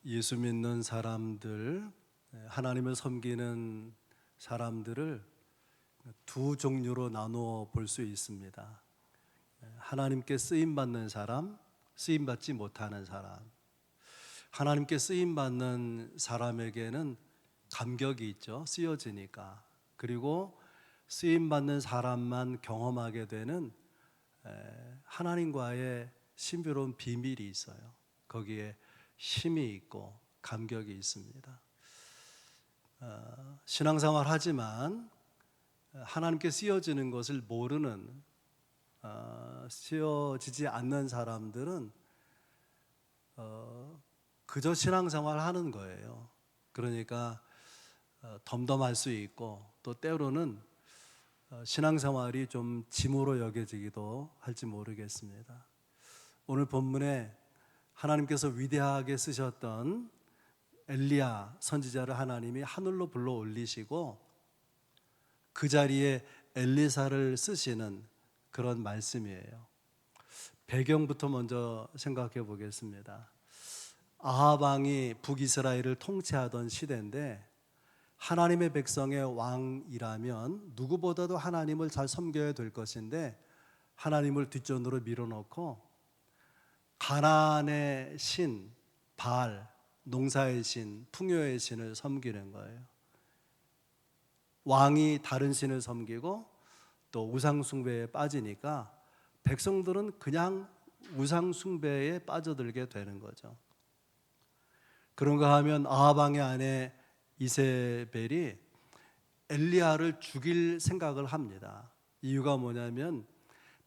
예수 믿는 사람들, 하나님을 섬기는 사람들을 두 종류로 나누어 볼 수 있습니다. 하나님께 쓰임 받는 사람, 쓰임 받지 못하는 사람. 하나님께 쓰임 받는 사람에게는 감격이 있죠. 쓰여지니까. 그리고 쓰임 받는 사람만 경험하게 되는 하나님과의 신비로운 비밀이 있어요. 거기에 힘이 있고 감격이 있습니다. 신앙생활 하지만 하나님께 쓰여지는 것을 모르는, 쓰여지지 않는 사람들은 그저 신앙생활 하는 거예요. 그러니까 덤덤할 수 있고, 또 때로는 신앙생활이 좀 짐으로 여겨지기도 할지 모르겠습니다. 오늘 본문에 하나님께서 위대하게 쓰셨던 엘리야 선지자를 하나님이 하늘로 불러 올리시고 그 자리에 엘리사를 쓰시는 그런 말씀이에요. 배경부터 먼저 생각해 보겠습니다. 아합 왕이 북이스라엘을 통치하던 시대인데, 하나님의 백성의 왕이라면 누구보다도 하나님을 잘 섬겨야 될 것인데 하나님을 뒷전으로 밀어놓고 가나안의 신 바알, 농사의 신, 풍요의 신을 섬기는 거예요. 왕이 다른 신을 섬기고 또 우상 숭배에 빠지니까 백성들은 그냥 우상 숭배에 빠져들게 되는 거죠. 그런가 하면 아합 왕의 아내 이세벨이 엘리야를 죽일 생각을 합니다. 이유가 뭐냐면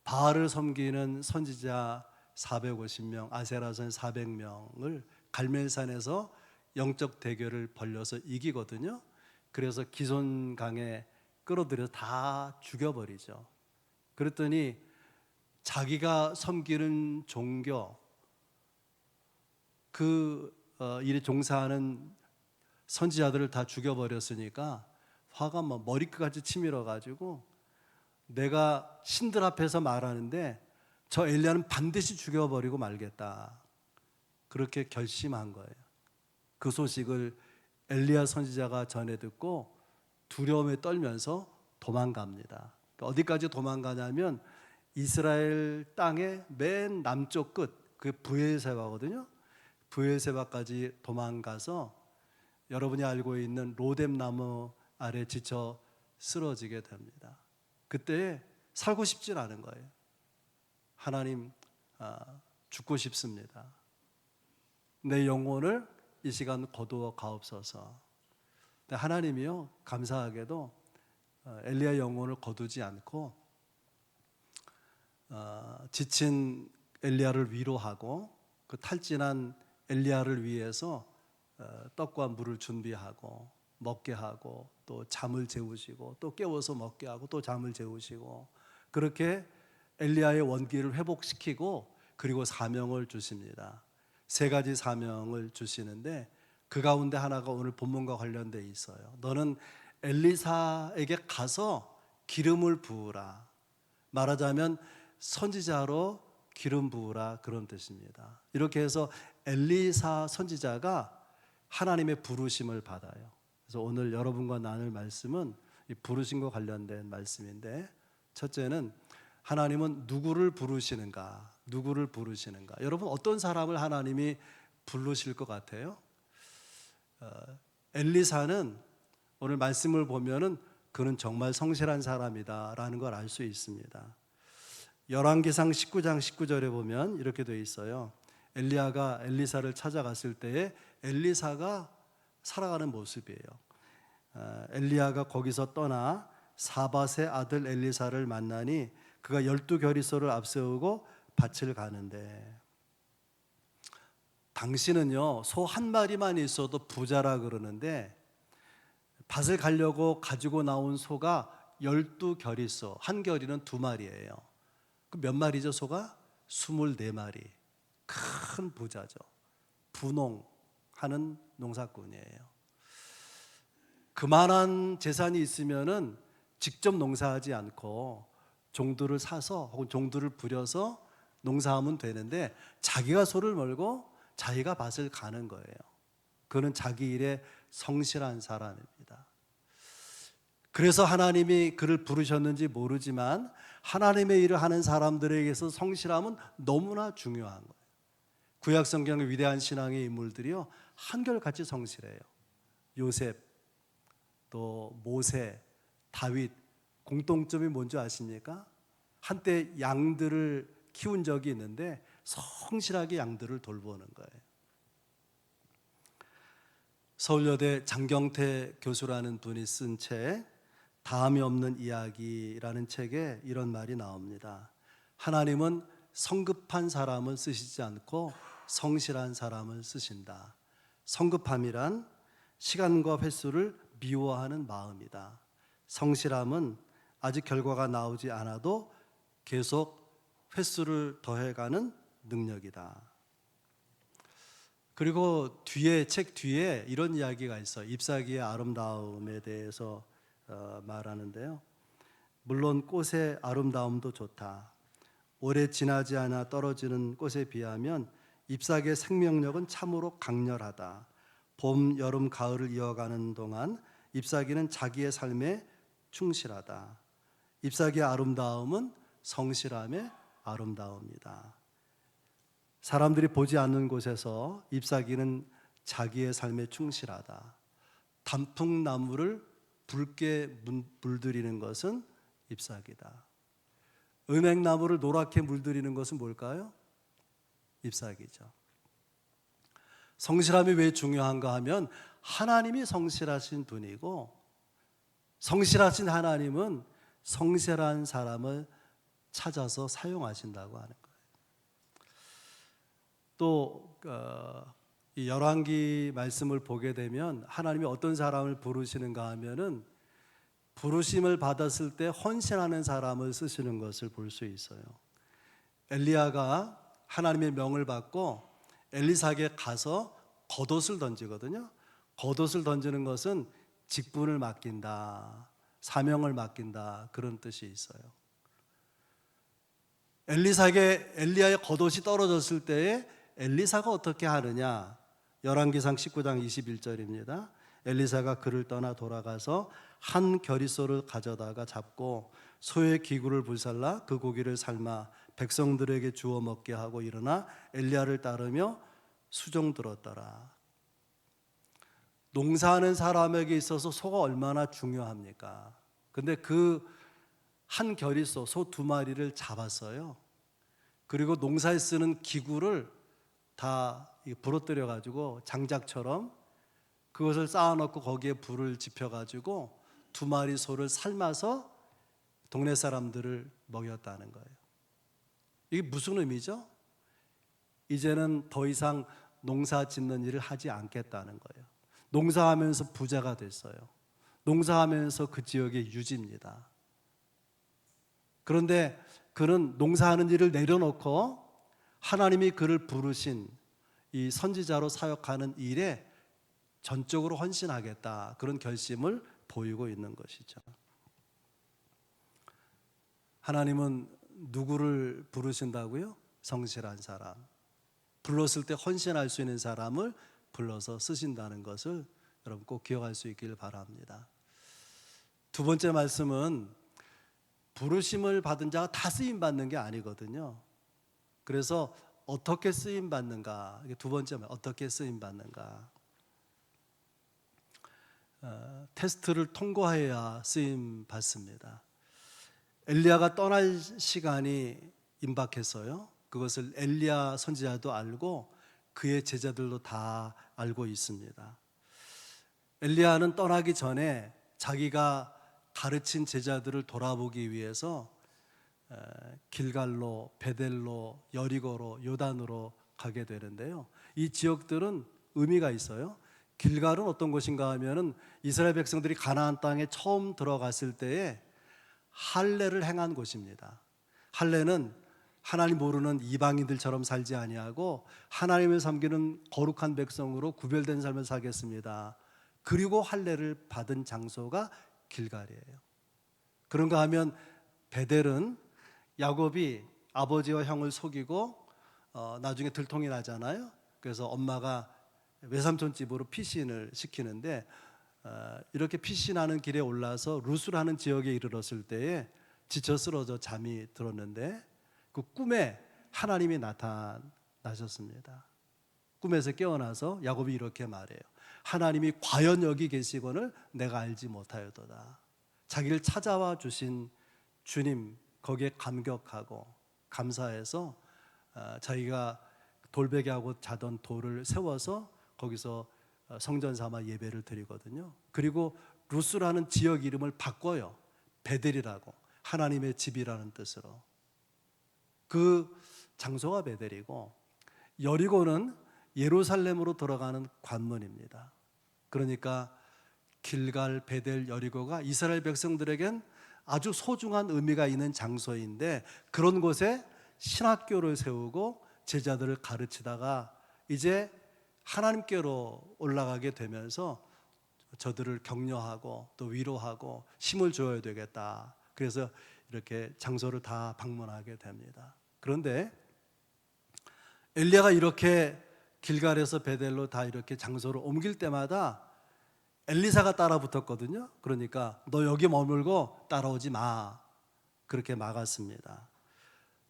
바알을 섬기는 선지자 450명, 아세라선 400명을 갈멜산에서 영적 대결을 벌려서 이기거든요. 그래서 기손강에 끌어들여서 다 죽여버리죠. 그랬더니 자기가 섬기는 종교, 그 일에 종사하는 선지자들을 다 죽여버렸으니까 화가 막 머리끝까지 치밀어가지고, 내가 신들 앞에서 말하는데 저 엘리야는 반드시 죽여버리고 말겠다, 그렇게 결심한 거예요. 그 소식을 엘리야 선지자가 전해 듣고 두려움에 떨면서 도망갑니다. 어디까지 도망가냐면 이스라엘 땅의 맨 남쪽 끝, 그 브엘세바거든요. 브엘세바까지 도망가서 여러분이 알고 있는 로뎀나무 아래 지쳐 쓰러지게 됩니다. 그때 살고 싶진 않은 거예요. 하나님, 죽고 싶습니다. 내 영혼을 이 시간 거두어 가옵소서. 근데 하나님이요, 감사하게도 엘리야 영혼을 거두지 않고 지친 엘리야를 위로하고 그 탈진한 엘리야를 위해서 떡과 물을 준비하고 먹게 하고, 또 잠을 재우시고, 또 깨워서 먹게 하고, 또 잠을 재우시고, 그렇게 엘리야의 원기를 회복시키고, 그리고 사명을 주십니다. 세 가지 사명을 주시는데 그 가운데 하나가 오늘 본문과 관련되어 있어요. 너는 엘리사에게 가서 기름을 부으라. 말하자면 선지자로 기름 부으라, 그런 뜻입니다. 이렇게 해서 엘리사 선지자가 하나님의 부르심을 받아요. 그래서 오늘 여러분과 나눌 말씀은 이 부르심과 관련된 말씀인데, 첫째는 하나님은 누구를 부르시는가? 누구를 부르시는가? 여러분, 어떤 사람을 하나님이 부르실 것 같아요? 엘리사는 오늘 말씀을 보면은 그는 정말 성실한 사람이다라는 걸 알 수 있습니다. 열왕기상 19장 19절에 보면 이렇게 되어 있어요. 엘리야가 엘리사를 찾아갔을 때에 엘리사가 살아가는 모습이에요. 엘리야가 거기서 떠나 사밧의 아들 엘리사를 만나니 그가 12겨리소를 앞세우고 밭을 가는데, 당신은요 소 한 마리만 있어도 부자라 그러는데 밭을 가려고 가지고 나온 소가 12겨리소, 한 겨리는 2마리예요. 그 몇 마리죠? 소가 24마리. 큰 부자죠. 분홍하는 농사꾼이에요. 그만한 재산이 있으면은 직접 농사하지 않고 종들을 사서 혹은 종들을 부려서 농사하면 되는데 자기가 소를 몰고 자기가 밭을 가는 거예요. 그는 자기 일에 성실한 사람입니다. 그래서 하나님이 그를 부르셨는지 모르지만 하나님의 일을 하는 사람들에게서 성실함은 너무나 중요한 거예요. 구약 성경의 위대한 신앙의 인물들이요, 한결같이 성실해요. 요셉, 또 모세, 다윗, 공통점이 뭔지 아십니까? 한때 양들을 키운 적이 있는데 성실하게 양들을 돌보는 거예요. 서울여대 장경태 교수라는 분이 쓴 책 다음이 없는 이야기라는 책에 이런 말이 나옵니다. 하나님은 성급한 사람을 쓰시지 않고 성실한 사람을 쓰신다. 성급함이란 시간과 횟수를 미워하는 마음이다. 성실함은 아직 결과가 나오지 않아도 계속 횟수를 더해가는 능력이다. 그리고 책 뒤에 이런 이야기가 있어요. 잎사귀의 아름다움에 대해서 말하는데요. 물론 꽃의 아름다움도 좋다. 오래 지나지 않아 떨어지는 꽃에 비하면 잎사귀의 생명력은 참으로 강렬하다. 봄, 여름, 가을을 이어가는 동안 잎사귀는 자기의 삶에 충실하다. 잎사귀의 아름다움은 성실함의 아름다움이다. 사람들이 보지 않는 곳에서 잎사귀는 자기의 삶에 충실하다. 단풍나무를 붉게 물들이는 것은 잎사귀다. 은행나무를 노랗게 물들이는 것은 뭘까요? 잎사귀죠. 성실함이 왜 중요한가 하면 하나님이 성실하신 분이고, 성실하신 하나님은 성실한 사람을 찾아서 사용하신다고 하는 거예요. 또 이 열왕기 말씀을 보게 되면 하나님이 어떤 사람을 부르시는가 하면은 부르심을 받았을 때 헌신하는 사람을 쓰시는 것을 볼 수 있어요. 엘리야가 하나님의 명을 받고 엘리사에게 가서 겉옷을 던지거든요. 겉옷을 던지는 것은 직분을 맡긴다, 사명을 맡긴다, 그런 뜻이 있어요. 엘리사에게 엘리야의 겉옷이 떨어졌을 때에 엘리사가 어떻게 하느냐? 열왕기상 19장 21절입니다. 엘리사가 그를 떠나 돌아가서 한 겨리소를 가져다가 잡고 소의 기구를 불살라 그 고기를 삶아 백성들에게 주어 먹게 하고 일어나 엘리야를 따르며 수종 들었더라. 농사하는 사람에게 있어서 소가 얼마나 중요합니까? 근데 그 한 겨리소, 소 2마리를 잡았어요. 그리고 농사에 쓰는 기구를 다 부러뜨려 가지고 장작처럼 그것을 쌓아놓고 거기에 불을 지펴 가지고 2마리 소를 삶아서 동네 사람들을 먹였다는 거예요. 이게 무슨 의미죠? 이제는 더 이상 농사 짓는 일을 하지 않겠다는 거예요. 농사하면서 부자가 됐어요. 농사하면서 그 지역의 유지입니다. 그런데 그는 농사하는 일을 내려놓고 하나님이 그를 부르신 이 선지자로 사역하는 일에 전적으로 헌신하겠다, 그런 결심을 보이고 있는 것이죠. 하나님은 누구를 부르신다고요? 성실한 사람, 불렀을 때 헌신할 수 있는 사람을 불러서 쓰신다는 것을 여러분 꼭 기억할 수 있기를 바랍니다. 두 번째 말씀은 부르심을 받은 자가 다 쓰임 받는 게 아니거든요. 그래서 어떻게 쓰임 받는가? 이게 두 번째 말, 어떻게 쓰임 받는가? 테스트를 통과해야 쓰임 받습니다. 엘리야가 떠날 시간이 임박했어요. 그것을 엘리야 선지자도 알고 그의 제자들도 다 알고 있습니다. 엘리야는 떠나기 전에 자기가 가르친 제자들을 돌아보기 위해서 길갈로, 베델로, 여리고로, 요단으로 가게 되는데요. 이 지역들은 의미가 있어요. 길갈은 어떤 곳인가 하면은 이스라엘 백성들이 가나안 땅에 처음 들어갔을 때에 할례를 행한 곳입니다. 할례는 하나님 모르는 이방인들처럼 살지 아니하고 하나님을 섬기는 거룩한 백성으로 구별된 삶을 살겠습니다. 그리고 할례를 받은 장소가 길갈이에요. 그런가 하면 베델은 야곱이 아버지와 형을 속이고 나중에 들통이 나잖아요. 그래서 엄마가 외삼촌 집으로 피신을 시키는데 이렇게 피신하는 길에 올라서 루스라는 지역에 이르렀을 때에 지쳐 쓰러져 잠이 들었는데 그 꿈에 하나님이 나타나셨습니다. 꿈에서 깨어나서 야곱이 이렇게 말해요. 하나님이 과연 여기 계시거늘 내가 알지 못하였도다. 자기를 찾아와 주신 주님 거기에 감격하고 감사해서 자기가 돌베개하고 자던 돌을 세워서 거기서 성전 삼아 예배를 드리거든요. 그리고 루스라는 지역 이름을 바꿔요. 베델이라고, 하나님의 집이라는 뜻으로. 그 장소가 베델이고 여리고는 예루살렘으로 들어가는 관문입니다. 그러니까 길갈, 베델, 여리고가 이스라엘 백성들에겐 아주 소중한 의미가 있는 장소인데 그런 곳에 신학교를 세우고 제자들을 가르치다가 이제 하나님께로 올라가게 되면서 저들을 격려하고 또 위로하고 힘을 줘야 되겠다. 그래서 이렇게 장소를 다 방문하게 됩니다. 그런데 엘리야가 이렇게 길갈에서 베델로 다 이렇게 장소를 옮길 때마다 엘리사가 따라 붙었거든요. 그러니까 너 여기 머물고 따라오지 마. 그렇게 막았습니다.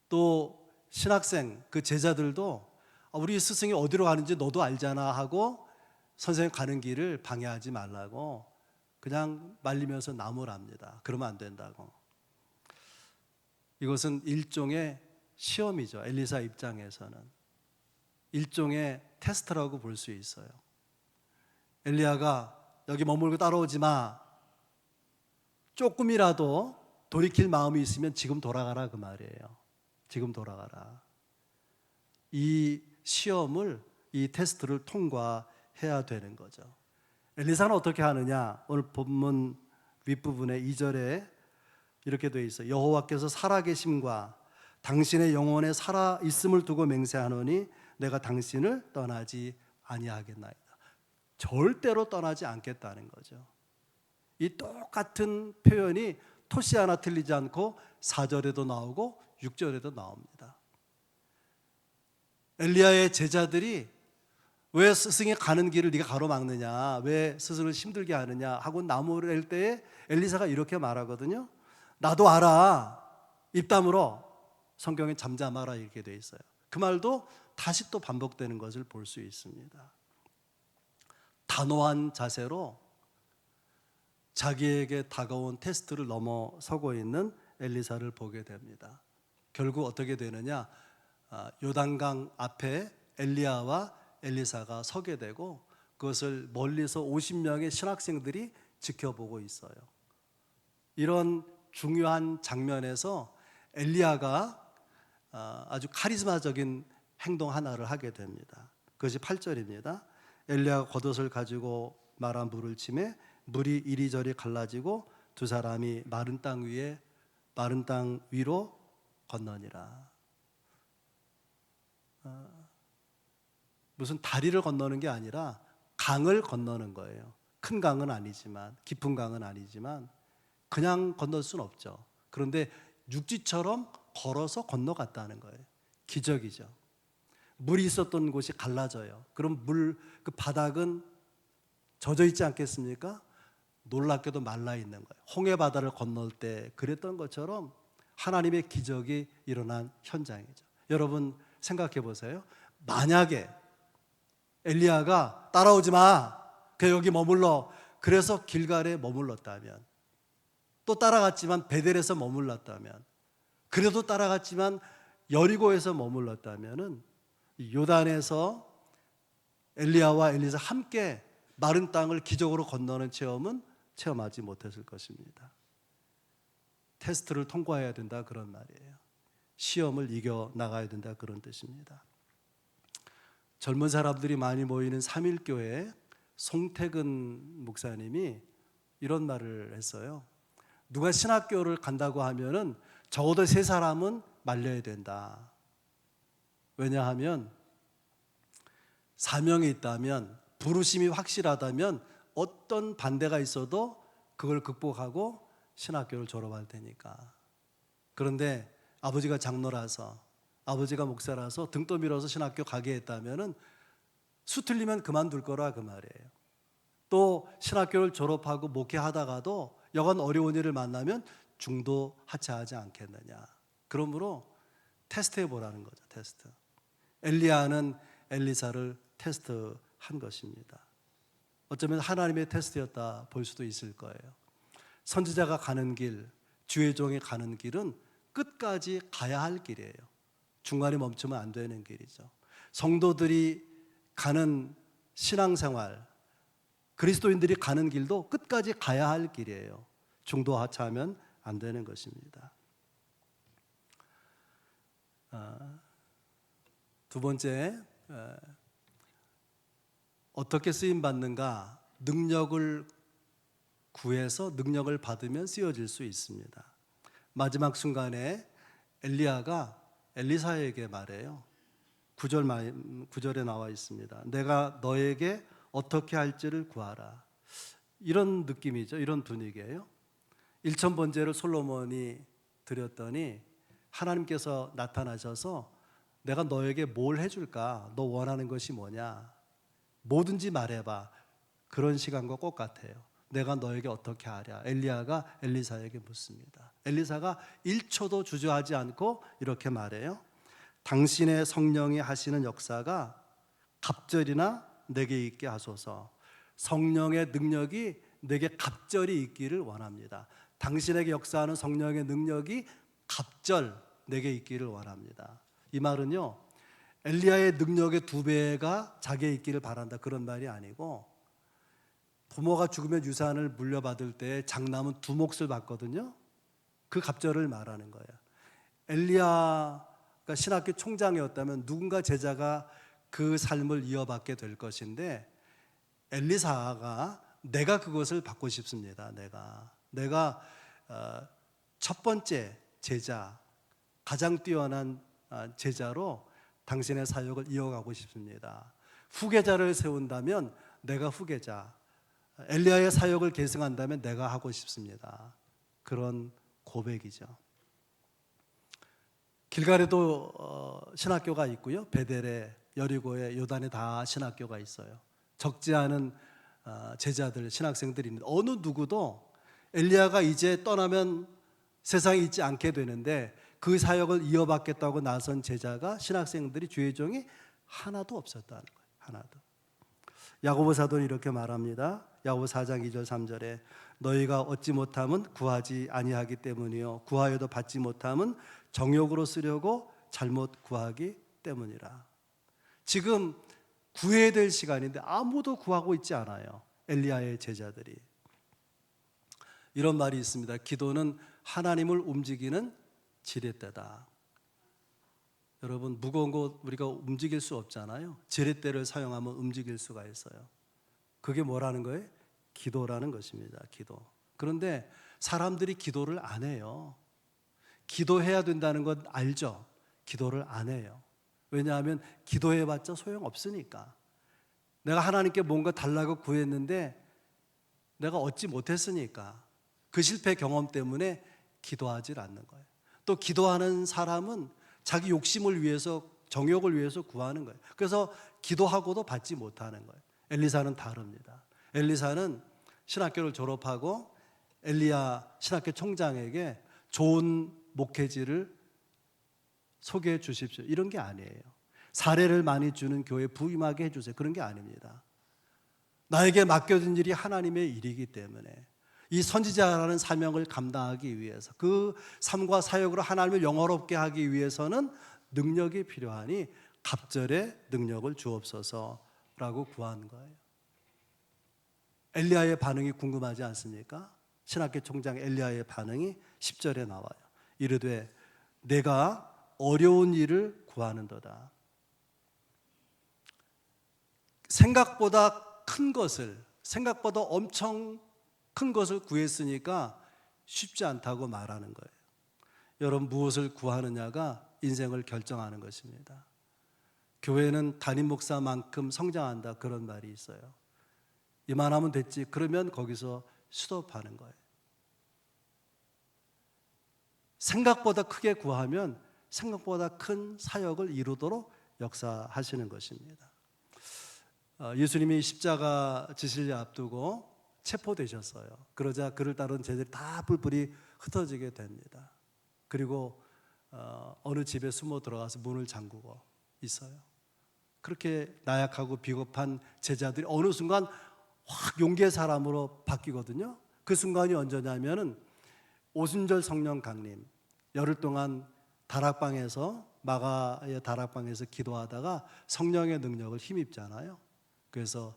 또 신학생 그 제자들도 우리 스승이 어디로 가는지 너도 알잖아 하고 선생님 가는 길을 방해하지 말라고 그냥 말리면서 나무랍니다. 그러면 안 된다고. 이것은 일종의 시험이죠. 엘리사 입장에서는 일종의 테스트라고 볼 수 있어요. 엘리야가 여기 머물고 따라오지 마. 조금이라도 돌이킬 마음이 있으면 지금 돌아가라 그 말이에요. 지금 돌아가라. 이 시험을, 이 테스트를 통과해야 되는 거죠. 엘리사는 어떻게 하느냐? 오늘 본문 윗부분에 2절에 이렇게 되어 있어요. 여호와께서 살아계심과 당신의 영혼에 살아있음을 두고 맹세하노니 내가 당신을 떠나지 아니하겠나이다. 절대로 떠나지 않겠다는 거죠. 이 똑같은 표현이 토시 하나 틀리지 않고 4절에도 나오고 6절에도 나옵니다. 엘리야의 제자들이 왜 스승이 가는 길을 네가 가로막느냐, 왜 스승을 힘들게 하느냐 하고 나무를 낼 때에 엘리사가 이렇게 말하거든요. 나도 알아. 입담으로 성경에 잠잠하라 이렇게 돼 있어요. 그 말도 다시 또 반복되는 것을 볼 수 있습니다. 단호한 자세로 자기에게 다가온 테스트를 넘어서고 있는 엘리사를 보게 됩니다. 결국 어떻게 되느냐? 요단강 앞에 엘리야와 엘리사가 서게 되고 그것을 멀리서 50명의 신학생들이 지켜보고 있어요. 이런 중요한 장면에서 엘리야가 아주 카리스마적인 행동 하나를 하게 됩니다. 그것이 8절입니다. 엘리야가 겉옷을 가지고 마른 물을 치매 물이 이리저리 갈라지고 두 사람이 마른 땅 위로 건너니라. 무슨 다리를 건너는 게 아니라 강을 건너는 거예요. 큰 강은 아니지만, 깊은 강은 아니지만 그냥 건널 수는 없죠. 그런데 육지처럼 걸어서 건너갔다는 거예요. 기적이죠. 물이 있었던 곳이 갈라져요. 그럼 그 바닥은 젖어 있지 않겠습니까? 놀랍게도 말라 있는 거예요. 홍해 바다를 건널 때 그랬던 것처럼 하나님의 기적이 일어난 현장이죠. 여러분 생각해 보세요. 만약에 엘리야가 따라오지 마, 그냥 여기 머물러. 그래서 길갈에 머물렀다면, 또 따라갔지만 베델에서 머물렀다면, 그래도 따라갔지만 여리고에서 머물렀다면은 요단에서 엘리야와 엘리사 함께 마른 땅을 기적으로 건너는 체험은 체험하지 못했을 것입니다. 테스트를 통과해야 된다 그런 말이에요. 시험을 이겨 나가야 된다 그런 뜻입니다. 젊은 사람들이 많이 모이는 삼일교회 송태근 목사님이 이런 말을 했어요. 누가 신학교를 간다고 하면은 적어도 3사람은 말려야 된다. 왜냐하면 사명이 있다면, 부르심이 확실하다면 어떤 반대가 있어도 그걸 극복하고 신학교를 졸업할 테니까. 그런데 아버지가 장로라서, 아버지가 목사라서 등 떠밀어서 신학교 가게 했다면은 수틀리면 그만둘 거라 그 말이에요. 또 신학교를 졸업하고 목회하다가도 여간 어려운 일을 만나면 중도 하차하지 않겠느냐. 그러므로 테스트해 보라는 거죠. 테스트. 엘리야는 엘리사를 테스트한 것입니다. 어쩌면 하나님의 테스트였다 볼 수도 있을 거예요. 선지자가 가는 길, 주의 종이 가는 길은 끝까지 가야 할 길이에요. 중간에 멈추면 안 되는 길이죠. 성도들이 가는 신앙생활, 그리스도인들이 가는 길도 끝까지 가야 할 길이에요. 중도 하차하면 안 되는 것입니다. 두 번째, 어떻게 쓰임 받는가? 능력을 구해서 능력을 받으면 쓰여질 수 있습니다. 마지막 순간에 엘리야가 엘리사에게 말해요. 9절에 나와 있습니다. 내가 너에게 어떻게 할지를 구하라. 이런 느낌이죠. 이런 분위기예요. 1000번제를 솔로몬이 드렸더니 하나님께서 나타나셔서 내가 너에게 뭘 해줄까? 너 원하는 것이 뭐냐? 뭐든지 말해봐. 그런 시간과 똑같아요. 내가 너에게 어떻게 하랴? 엘리야가 엘리사에게 묻습니다. 엘리사가 1초도 주저하지 않고 이렇게 말해요. 당신의 성령이 하시는 역사가 갑절이나 내게 있게 하소서. 성령의 능력이 내게 갑절이 있기를 원합니다. 당신에게 역사하는 성령의 능력이 갑절 내게 있기를 원합니다. 이 말은요, 엘리야의 능력의 2배가 자기에 있기를 바란다 그런 말이 아니고, 부모가 죽으면 유산을 물려받을 때 장남은 2몫을 받거든요. 그 갑절을 말하는 거예요. 엘리야가 신학교 총장이었다면 누군가 제자가 그 삶을 이어받게 될 것인데, 엘리사가 내가 그것을 받고 싶습니다. 내가 첫 번째 제자, 가장 뛰어난 제자로 당신의 사역을 이어가고 싶습니다. 후계자를 세운다면 내가 후계자, 엘리야의 사역을 계승한다면 내가 하고 싶습니다. 그런 고백이죠. 길갈에도 신학교가 있고요. 베델에, 여리고에, 요단에 다 신학교가 있어요. 적지 않은 제자들, 신학생들이 있는데 어느 누구도 엘리야가 이제 떠나면 세상에 있지 않게 되는데 그 사역을 이어받겠다고 나선 제자가, 신학생들이, 주의 종이 하나도 없었다는 거예요. 하나도. 야고보 사도는 이렇게 말합니다. 야고보 4장 2절 3절에 너희가 얻지 못함은 구하지 아니하기 때문이요 구하여도 받지 못함은 정욕으로 쓰려고 잘못 구하기 때문이라. 지금 구해야 될 시간인데 아무도 구하고 있지 않아요. 엘리야의 제자들이. 이런 말이 있습니다. 기도는 하나님을 움직이는 지렛대다. 여러분, 무거운 거 우리가 움직일 수 없잖아요. 지렛대를 사용하면 움직일 수가 있어요. 그게 뭐라는 거예요? 기도라는 것입니다. 기도. 그런데 사람들이 기도를 안 해요. 기도해야 된다는 건 알죠? 기도를 안 해요. 왜냐하면 기도해봤자 소용없으니까. 내가 하나님께 뭔가 달라고 구했는데 내가 얻지 못했으니까 그 실패 경험 때문에 기도하지 않는 거예요. 또 기도하는 사람은 자기 욕심을 위해서, 정욕을 위해서 구하는 거예요. 그래서 기도하고도 받지 못하는 거예요. 엘리사는 다릅니다. 엘리사는 신학교를 졸업하고 엘리야 신학교 총장에게 좋은 목회지를 소개해 주십시오, 이런 게 아니에요. 사례를 많이 주는 교회 부임하게 해주세요, 그런 게 아닙니다. 나에게 맡겨진 일이 하나님의 일이기 때문에 이 선지자라는 사명을 감당하기 위해서, 그 삶과 사역으로 하나님을 영화롭게 하기 위해서는 능력이 필요하니 갑절의 능력을 주옵소서라고 구한 거예요. 엘리야의 반응이 궁금하지 않습니까? 신학교 총장 엘리야의 반응이 10절에 나와요. 이르되 내가 어려운 일을 구하는도다. 생각보다 큰 것을, 생각보다 엄청 큰 것을 구했으니까 쉽지 않다고 말하는 거예요. 여러분, 무엇을 구하느냐가 인생을 결정하는 것입니다. 교회는 담임 목사만큼 성장한다, 그런 말이 있어요. 이만하면 됐지, 그러면 거기서 스톱하는 거예요. 생각보다 크게 구하면 생각보다 큰 사역을 이루도록 역사하시는 것입니다. 예수님이 십자가 지실 앞두고 체포되셨어요. 그러자 그를 따른 제자들이 다 뿔뿔이 흩어지게 됩니다. 그리고 어느 집에 숨어 들어가서 문을 잠그고 있어요. 그렇게 나약하고 비겁한 제자들이 어느 순간 확 용기의 사람으로 바뀌거든요. 그 순간이 언제냐면은 오순절 성령 강림, 열흘 동안 다락방에서 마가의 다락방에서 기도하다가 성령의 능력을 힘입잖아요. 그래서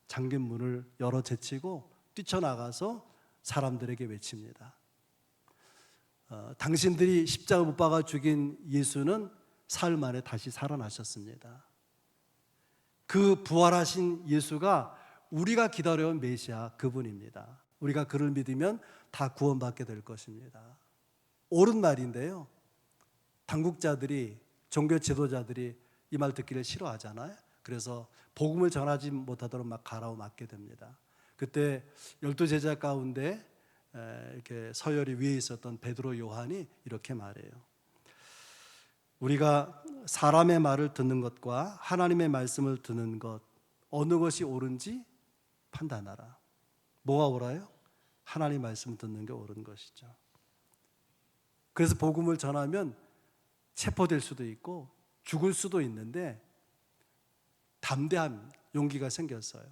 잠긴 문을 열어 제치고 뛰쳐나가서 사람들에게 외칩니다. 당신들이 십자가 못 박아 죽인 예수는 사흘 만에 다시 살아나셨습니다. 그 부활하신 예수가 우리가 기다려온 메시아 그분입니다. 우리가 그를 믿으면 다 구원받게 될 것입니다. 옳은 말인데요. 당국자들이, 종교 지도자들이 이 말 듣기를 싫어하잖아요. 그래서 복음을 전하지 못하도록 막 가라앉게 됩니다. 그때 12제자 가운데 이렇게 서열이 위에 있었던 베드로, 요한이 이렇게 말해요. 우리가 사람의 말을 듣는 것과 하나님의 말씀을 듣는 것 어느 것이 옳은지 판단하라. 뭐가 옳아요? 하나님 말씀 듣는 게 옳은 것이죠. 그래서 복음을 전하면 체포될 수도 있고 죽을 수도 있는데 담대함, 용기가 생겼어요.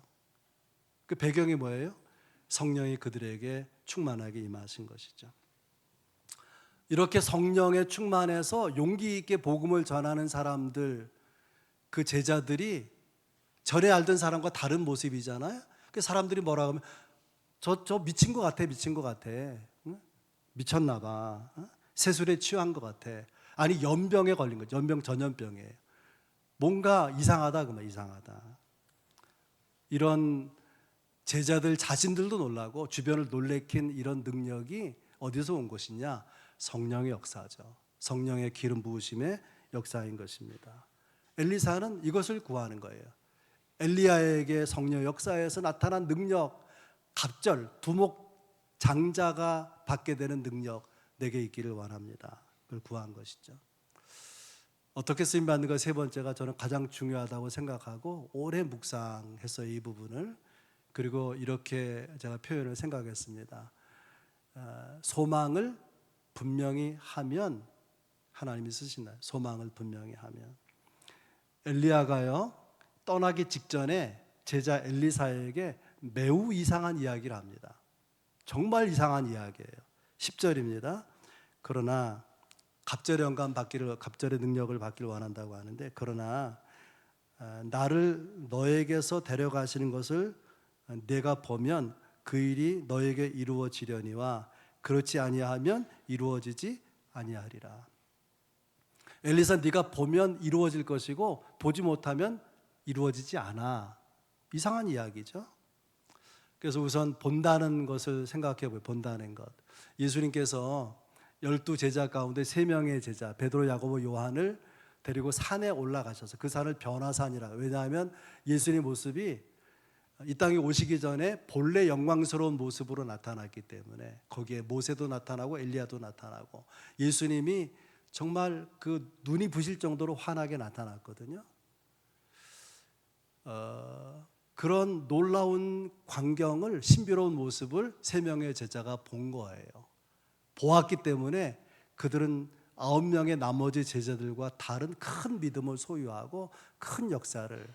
그 배경이 뭐예요? 성령이 그들에게 충만하게 임하신 것이죠. 이렇게 성령에 충만해서 용기 있게 복음을 전하는 사람들, 그 제자들이 전에 알던 사람과 다른 모습이잖아요. 그 사람들이 뭐라고 하면 저 미친 것 같아, 미친 것 같아. 응? 미쳤나 봐. 세술에 취한 것 같아. 아니 연병에 걸린 거죠. 연병 전염병이에요. 뭔가 이상하다 그러면 이상하다. 이런 제자들 자신들도 놀라고 주변을 놀래킨 이런 능력이 어디서 온 것이냐? 성령의 역사죠. 성령의 기름 부으심의 역사인 것입니다. 엘리사는 이것을 구하는 거예요. 엘리야에게 성령 역사에서 나타난 능력, 갑절, 두목 장자가 받게 되는 능력 내게 있기를 원합니다. 그걸 구한 것이죠. 어떻게 쓰임받는 것 세 번째가 저는 가장 중요하다고 생각하고 오래 묵상했어요. 이 부분을. 그리고 이렇게 제가 표현을 생각했습니다. 소망을 분명히 하면 하나님이 쓰신다. 소망을 분명히 하면. 엘리야가요 떠나기 직전에 제자 엘리사에게 매우 이상한 이야기를 합니다. 정말 이상한 이야기예요. 10절입니다. 그러나 갑절의 영감 받기를, 갑절의 능력을 받기를 원한다고 하는데, 그러나 나를 너에게서 데려가시는 것을 내가 보면 그 일이 너에게 이루어지려니와 그렇지 아니하면 이루어지지 아니하리라. 엘리사, 네가 보면 이루어질 것이고 보지 못하면 이루어지지 않아. 이상한 이야기죠. 그래서 우선 본다는 것을 생각해 보요. 본다는 것. 예수님께서 12제자 가운데 3명의 제자 베드로, 야고보, 요한을 데리고 산에 올라가셔서 그 산을 변화산이라. 왜냐하면 예수님의 모습이 이 땅에 오시기 전에 본래 영광스러운 모습으로 나타났기 때문에 거기에 모세도 나타나고 엘리야도 나타나고 예수님이 정말 그 눈이 부실 정도로 환하게 나타났거든요. 그런 놀라운 광경을, 신비로운 모습을 3명의 제자가 본 거예요. 보았기 때문에 그들은 9명의 나머지 제자들과 다른 큰 믿음을 소유하고 큰 역사를,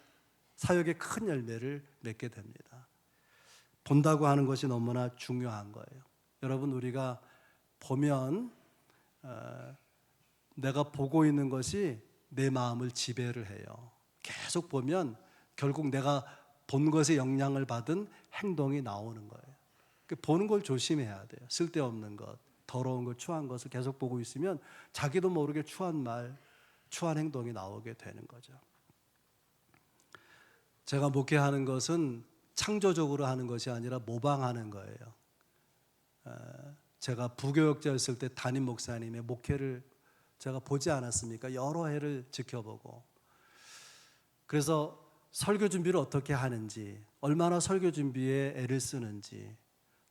사역의 큰 열매를 맺게 됩니다. 본다고 하는 것이 너무나 중요한 거예요. 여러분, 우리가 보면 내가 보고 있는 것이 내 마음을 지배를 해요. 계속 보면 결국 내가 본 것에 영향을 받은 행동이 나오는 거예요. 보는 걸 조심해야 돼요. 쓸데없는 것, 더러운 것, 추한 것을 계속 보고 있으면 자기도 모르게 추한 말, 추한 행동이 나오게 되는 거죠. 제가 목회하는 것은 창조적으로 하는 것이 아니라 모방하는 거예요. 제가 부교역자였을 때 담임 목사님의 목회를 제가 보지 않았습니까? 여러 해를 지켜보고. 그래서 설교 준비를 어떻게 하는지, 얼마나 설교 준비에 애를 쓰는지,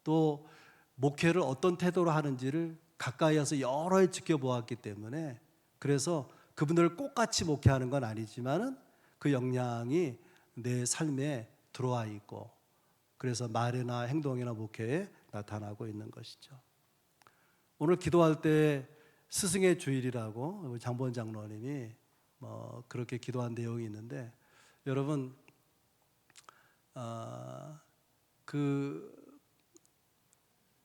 또 목회를 어떤 태도로 하는지를 가까이에서 여러 해 지켜보았기 때문에, 그래서 그분들을 똑같이 목회하는 건 아니지만은 그 영향이 내 삶에 들어와 있고 그래서 말이나 행동이나 목회에 나타나고 있는 것이죠. 오늘 기도할 때 스승의 주일이라고 장본 장로님이 그렇게 기도한 내용이 있는데 여러분 그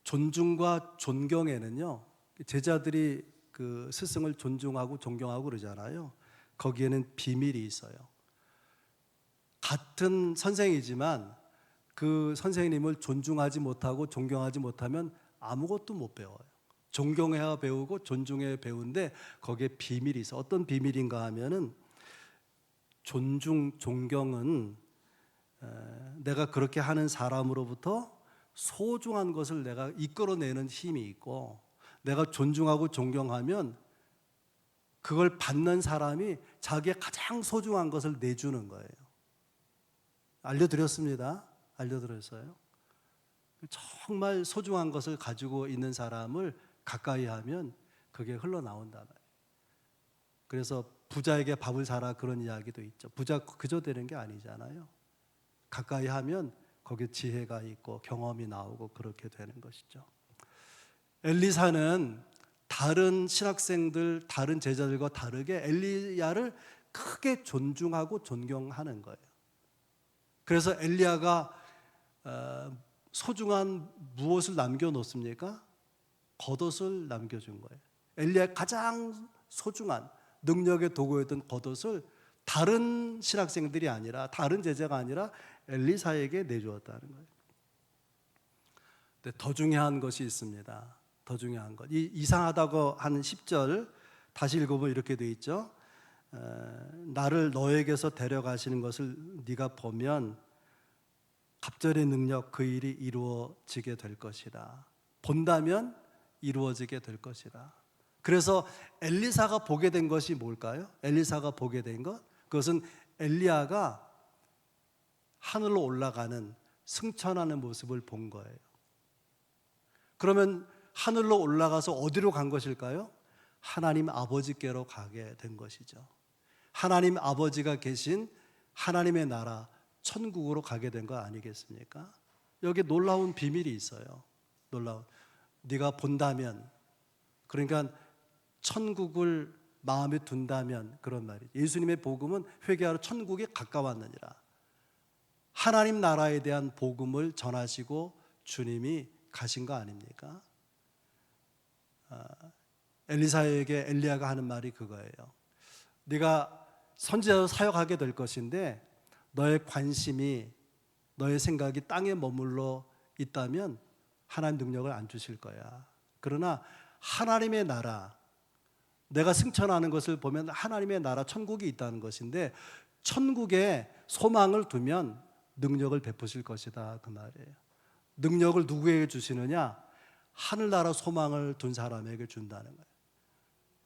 존중과 존경에는요 제자들이 그 스승을 존중하고 존경하고 그러잖아요. 거기에는 비밀이 있어요. 같은 선생이지만 그 선생님을 존중하지 못하고 존경하지 못하면 아무것도 못 배워요. 존경해야 배우고 존중해야 배우는데 거기에 비밀이 있어. 어떤 비밀인가 하면은 존중, 존경은 내가 그렇게 하는 사람으로부터 소중한 것을 내가 이끌어내는 힘이 있고 내가 존중하고 존경하면 그걸 받는 사람이 자기의 가장 소중한 것을 내주는 거예요. 알려드렸습니다. 알려드렸어요. 정말 소중한 것을 가지고 있는 사람을 가까이 하면 그게 흘러나온다 말이에요. 그래서 부자에게 밥을 사라 그런 이야기도 있죠. 부자 그저 되는 게 아니잖아요. 가까이 하면 거기에 지혜가 있고 경험이 나오고 그렇게 되는 것이죠. 엘리사는 다른 신학생들, 다른 제자들과 다르게 엘리야를 크게 존중하고 존경하는 거예요. 그래서 엘리야가 소중한 무엇을 남겨놓습니까? 겉옷을 남겨준 거예요. 엘리야의 가장 소중한 능력의 도구였던 겉옷을 다른 신학생들이 아니라 다른 제자가 아니라 엘리사에게 내주었다는 거예요. 근데 더 중요한 것이 있습니다. 더 중요한 것. 이 이상하다고 하는 10절 다시 읽어보면 이렇게 돼 있죠. 나를 너에게서 데려가시는 것을 네가 보면 갑절의 능력 그 일이 이루어지게 될 것이다. 본다면 이루어지게 될 것이다. 그래서 엘리사가 보게 된 것이 뭘까요? 엘리사가 보게 된 것? 그것은 엘리야가 하늘로 올라가는 승천하는 모습을 본 거예요. 그러면 하늘로 올라가서 어디로 간 것일까요? 하나님 아버지께로 가게 된 것이죠. 하나님 아버지가 계신 하나님의 나라 천국으로 가게 된 거 아니겠습니까? 여기 놀라운 비밀이 있어요. 놀라운. 네가 본다면, 그러니까 천국을 마음에 둔다면 그런 말이죠. 예수님의 복음은 회개하러 천국에 가까웠느니라. 하나님 나라에 대한 복음을 전하시고 주님이 가신 거 아닙니까? 엘리사에게 엘리야가 하는 말이 그거예요. 네가 선지자로 사역하게 될 것인데 너의 관심이, 너의 생각이 땅에 머물러 있다면 하나님 능력을 안 주실 거야. 그러나 하나님의 나라, 내가 승천하는 것을 보면 하나님의 나라 천국이 있다는 것인데 천국에 소망을 두면 능력을 베푸실 것이다 그 말이에요. 능력을 누구에게 주시느냐? 하늘나라 소망을 둔 사람에게 준다는 거예요.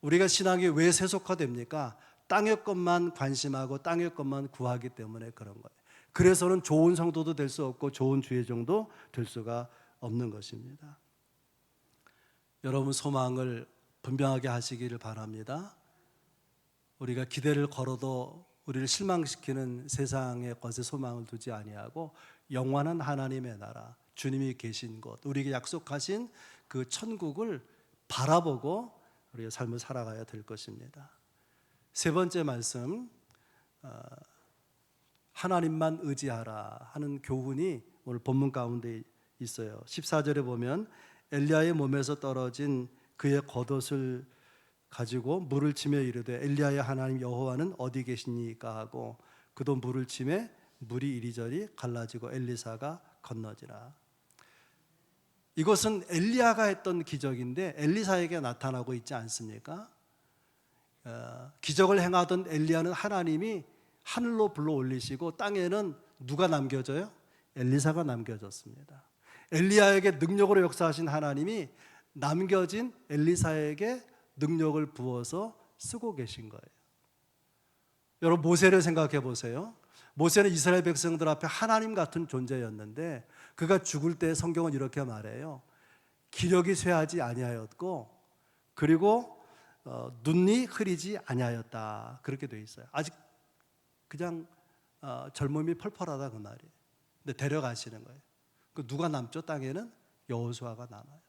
우리가 신앙이 왜 세속화됩니까? 땅의 것만 관심하고 땅의 것만 구하기 때문에 그런 거예요. 그래서는 좋은 성도도 될 수 없고 좋은 주의종도 될 수가 없는 것입니다. 여러분 소망을 분명하게 하시기를 바랍니다. 우리가 기대를 걸어도 우리를 실망시키는 세상의 것에 소망을 두지 아니하고 영원한 하나님의 나라, 주님이 계신 곳, 우리에게 약속하신 그 천국을 바라보고 우리의 삶을 살아가야 될 것입니다. 세 번째 말씀, 하나님만 의지하라 하는 교훈이 오늘 본문 가운데 있어요. 14절에 보면 엘리야의 몸에서 떨어진 그의 겉옷을 가지고 물을 치며 이르되 엘리야의 하나님 여호와는 어디 계시니까 하고 그도 물을 치매 물이 이리저리 갈라지고 엘리사가 건너지라. 이것은 엘리야가 했던 기적인데 엘리사에게 나타나고 있지 않습니까? 기적을 행하던 엘리야는 하나님이 하늘로 불러 올리시고 땅에는 누가 남겨져요? 엘리사가 남겨졌습니다. 엘리야에게 능력으로 역사하신 하나님이 남겨진 엘리사에게 능력을 부어서 쓰고 계신 거예요. 여러분 모세를 생각해 보세요. 모세는 이스라엘 백성들 앞에 하나님 같은 존재였는데 그가 죽을 때 성경은 이렇게 말해요. 기력이 쇠하지 아니하였고 그리고 눈이 흐리지 아니하였다. 그렇게 돼 있어요. 아직 그냥 젊음이 펄펄하다 그 말이에요. 근데 데려가시는 거예요. 그 누가 남죠? 땅에는 여호수아가 남아요.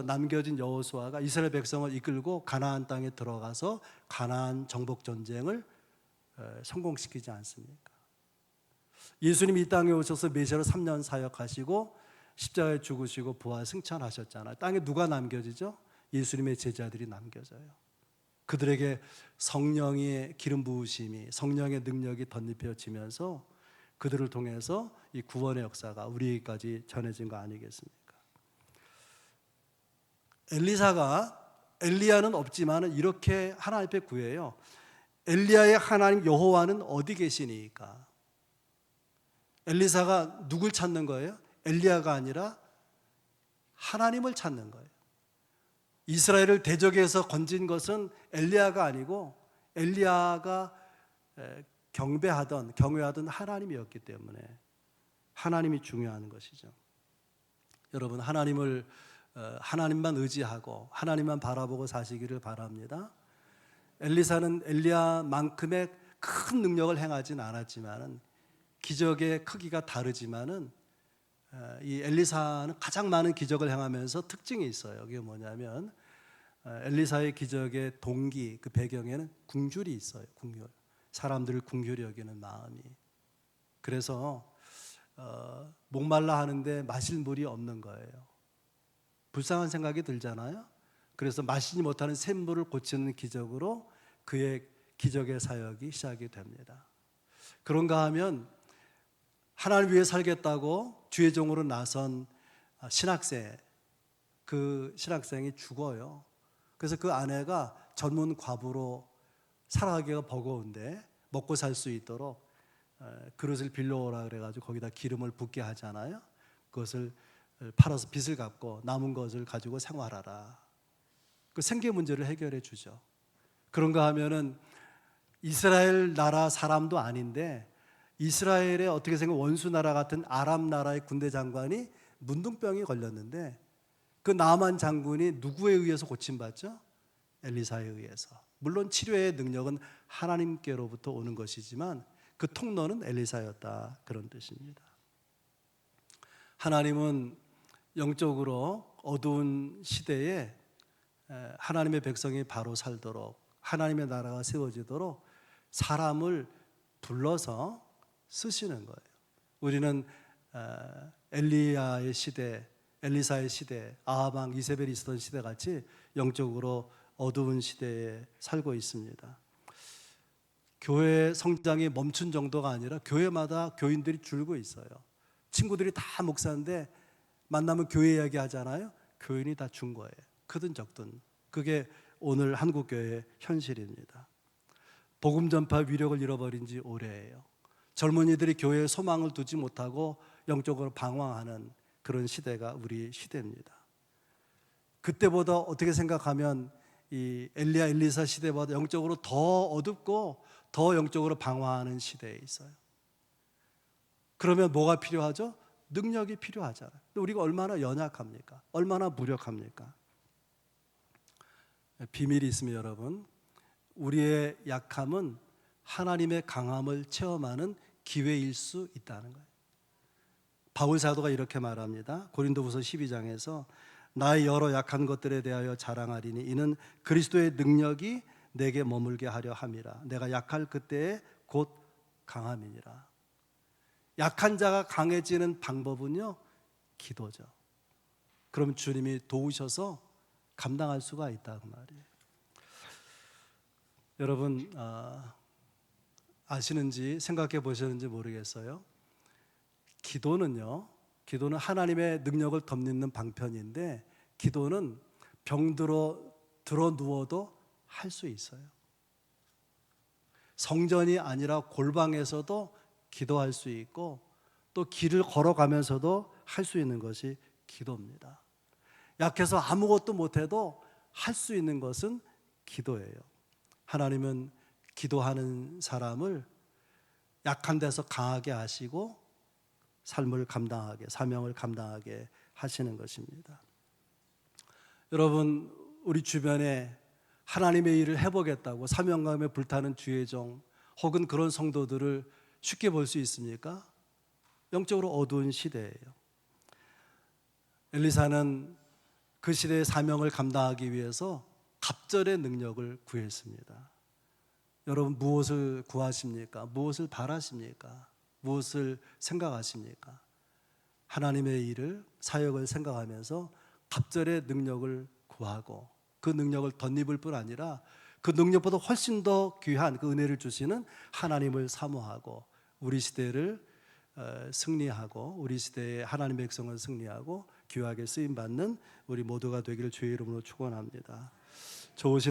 남겨진 여호수아가 이스라엘 백성을 이끌고 가나안 땅에 들어가서 가나안 정복 전쟁을 성공시키지 않습니까? 예수님이 이 땅에 오셔서 메시아로 3년 사역하시고 십자가에 죽으시고 부활 승천하셨잖아요. 땅에 누가 남겨지죠? 예수님의 제자들이 남겨져요. 그들에게 성령의 기름 부으심이, 성령의 능력이 덧입혀지면서 그들을 통해서 이 구원의 역사가 우리에게까지 전해진 거 아니겠습니까? 엘리야는 없지만 이렇게 하나님 앞에 구해요. 엘리야의 하나님 여호와는 어디 계시니까? 엘리사가 누굴 찾는 거예요? 엘리야가 아니라 하나님을 찾는 거예요. 이스라엘을 대적에서 건진 것은 엘리야가 아니고 엘리야가 경외하던 하나님이었기 때문에 하나님이 중요한 것이죠. 여러분, 하나님만 의지하고 하나님만 바라보고 사시기를 바랍니다. 엘리사는 엘리야만큼의 큰 능력을 행하진 않았지만은 기적의 크기가 다르지만은 이 엘리사는 가장 많은 기적을 행하면서 특징이 있어요. 그게 뭐냐면 엘리사의 기적의 동기, 그 배경에는 궁휼이 있어요. 궁휼. 사람들을 궁휼히 여기는 마음이. 그래서 목말라 하는데 마실 물이 없는 거예요. 불쌍한 생각이 들잖아요. 그래서 마시지 못하는 샘물을 고치는 기적으로 그의 기적의 사역이 시작이 됩니다. 그런가 하면 하나님 위해 살겠다고 주의 종으로 나선 그 신학생이 죽어요. 그래서 그 아내가 젊은 과부로 살아가기가 버거운데 먹고 살 수 있도록 그릇을 빌려오라 그래가지고 거기다 기름을 붓게 하잖아요. 그것을 팔아서 빚을 갚고 남은 것을 가지고 생활하라. 그 생계 문제를 해결해 주죠. 그런가 하면은 이스라엘 나라 사람도 아닌데 이스라엘의 어떻게 생각하면 원수 나라 같은 아람 나라의 군대 장관이 문둥병이 걸렸는데 그 나만 장군이 누구에 의해서 고침받죠? 엘리사에 의해서. 물론 치료의 능력은 하나님께로부터 오는 것이지만 그 통로는 엘리사였다, 그런 뜻입니다. 하나님은 영적으로 어두운 시대에 하나님의 백성이 바로 살도록, 하나님의 나라가 세워지도록 사람을 불러서 쓰시는 거예요. 우리는 엘리야의 시대, 엘리사의 시대, 아합 왕 이세벨이 있었던 시대 같이 영적으로 어두운 시대에 살고 있습니다. 교회 성장이 멈춘 정도가 아니라 교회마다 교인들이 줄고 있어요. 친구들이 다 목사인데 만나면 교회 이야기 하잖아요. 교인이 다 준 거예요. 크든 적든. 그게 오늘 한국교회의 현실입니다. 복음 전파 위력을 잃어버린 지 오래예요. 젊은이들이 교회에 소망을 두지 못하고 영적으로 방황하는 그런 시대가 우리 시대입니다. 그때보다 어떻게 생각하면 이 엘리야 엘리사 시대보다 영적으로 더 어둡고 더 영적으로 방황하는 시대에 있어요. 그러면 뭐가 필요하죠? 능력이 필요하잖아요. 근데 우리가 얼마나 연약합니까? 얼마나 무력합니까? 비밀이 있으면 여러분, 우리의 약함은 하나님의 강함을 체험하는 기회일 수 있다는 거예요. 바울 사도가 이렇게 말합니다. 고린도후서 12장에서 나의 여러 약한 것들에 대하여 자랑하리니 이는 그리스도의 능력이 내게 머물게 하려 함이라. 내가 약할 그때에 곧 강함이니라. 약한 자가 강해지는 방법은요, 기도죠. 그럼 주님이 도우셔서 감당할 수가 있다 그 말이에요. 여러분 아시는지 생각해 보셨는지 모르겠어요. 기도는 하나님의 능력을 덧입는 방편인데 기도는 병들어 들어 누워도 할 수 있어요. 성전이 아니라 골방에서도 기도할 수 있고 또 길을 걸어가면서도 할 수 있는 것이 기도입니다. 약해서 아무것도 못해도 할 수 있는 것은 기도예요. 하나님은 기도하는 사람을 약한 데서 강하게 하시고 삶을 감당하게, 사명을 감당하게 하시는 것입니다. 여러분, 우리 주변에 하나님의 일을 해보겠다고 사명감에 불타는 주의 종 혹은 그런 성도들을 쉽게 볼 수 있습니까? 영적으로 어두운 시대예요. 엘리사는 그 시대의 사명을 감당하기 위해서 갑절의 능력을 구했습니다. 여러분 무엇을 구하십니까? 무엇을 바라십니까? 무엇을 생각하십니까? 하나님의 일을, 사역을 생각하면서 갑절의 능력을 구하고 그 능력을 덧입을 뿐 아니라 그 능력보다 훨씬 더 귀한 그 은혜를 주시는 하나님을 사모하고 우리 시대를 승리하고 우리 시대의 하나님의 백성을 승리하고 귀하게 쓰임받는 우리 모두가 되기를 주의 이름으로 축원합니다. 좋으신